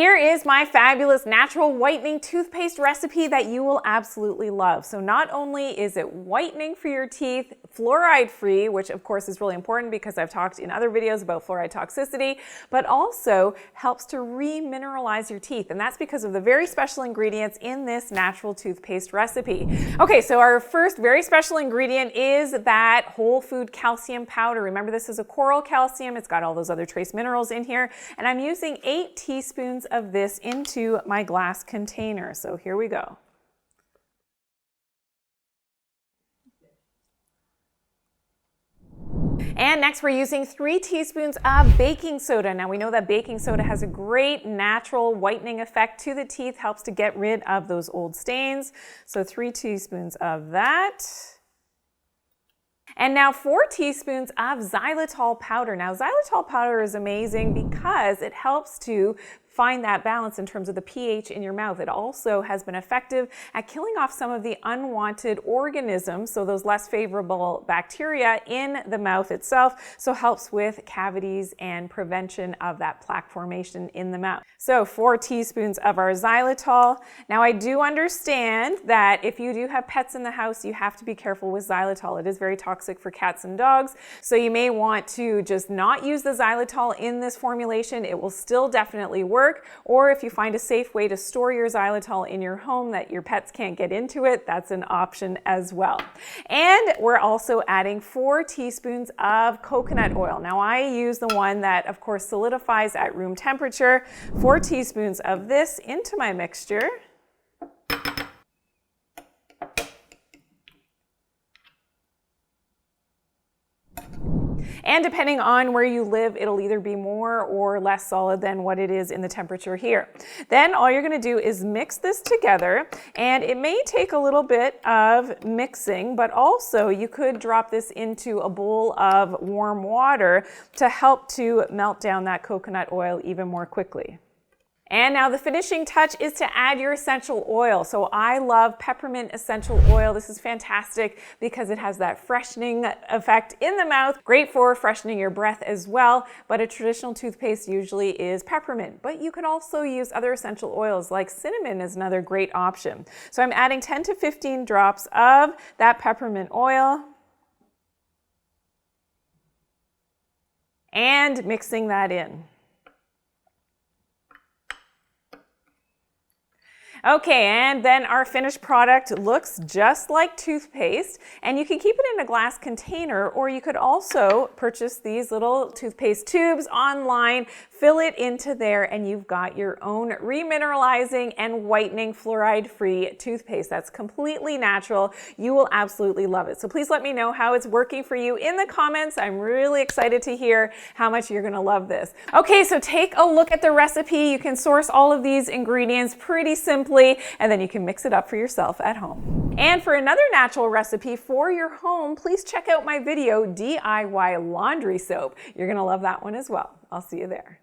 Here is my fabulous natural whitening toothpaste recipe that you will absolutely love. So not only is it whitening for your teeth, fluoride-free, which of course is really important because I've talked in other videos about fluoride toxicity, but also helps to remineralize your teeth. And that's because of the very special ingredients in this natural toothpaste recipe. Okay, so our first very special ingredient is that whole food calcium powder. Remember, this is a coral calcium. It's got all those other trace minerals in here. And I'm using 8 teaspoons of this into my glass container. So here we go. And next we're using 3 teaspoons of baking soda. Now we know that baking soda has a great natural whitening effect to the teeth, helps to get rid of those old stains. So 3 teaspoons of that. And now 4 teaspoons of xylitol powder. Now xylitol powder is amazing because it helps to find that balance in terms of the pH in your mouth. It also has been effective at killing off some of the unwanted organisms, so those less favorable bacteria in the mouth itself, so helps with cavities and prevention of that plaque formation in the mouth. So 4 teaspoons of our xylitol. Now I do understand that if you do have pets in the house, you have to be careful with xylitol. It is very toxic for cats and dogs, so you may want to just not use the xylitol in this formulation. It will still definitely work. Or if you find a safe way to store your xylitol in your home that your pets can't get into it, that's an option as well. And we're also adding 4 teaspoons of coconut oil. Now I use the one that of course solidifies at room temperature. 4 teaspoons of this into my mixture. And depending on where you live, it'll either be more or less solid than what it is in the temperature here. Then all you're going to do is mix this together, and it may take a little bit of mixing, but also you could drop this into a bowl of warm water to help to melt down that coconut oil even more quickly. And now the finishing touch is to add your essential oil. So I love peppermint essential oil. This is fantastic because it has that freshening effect in the mouth. Great for freshening your breath as well, but a traditional toothpaste usually is peppermint. But you could also use other essential oils like cinnamon is another great option. So I'm adding 10 to 15 drops of that peppermint oil and mixing that in. Okay, and then our finished product looks just like toothpaste, and you can keep it in a glass container, or you could also purchase these little toothpaste tubes online, fill it into there, and you've got your own remineralizing and whitening fluoride-free toothpaste. That's completely natural. You will absolutely love it. So please let me know how it's working for you in the comments. I'm really excited to hear how much you're gonna love this. Okay, so take a look at the recipe. You can source all of these ingredients pretty simply, and then you can mix it up for yourself at home. And for another natural recipe for your home, please check out my video, DIY laundry soap. You're gonna love that one as well. I'll see you there.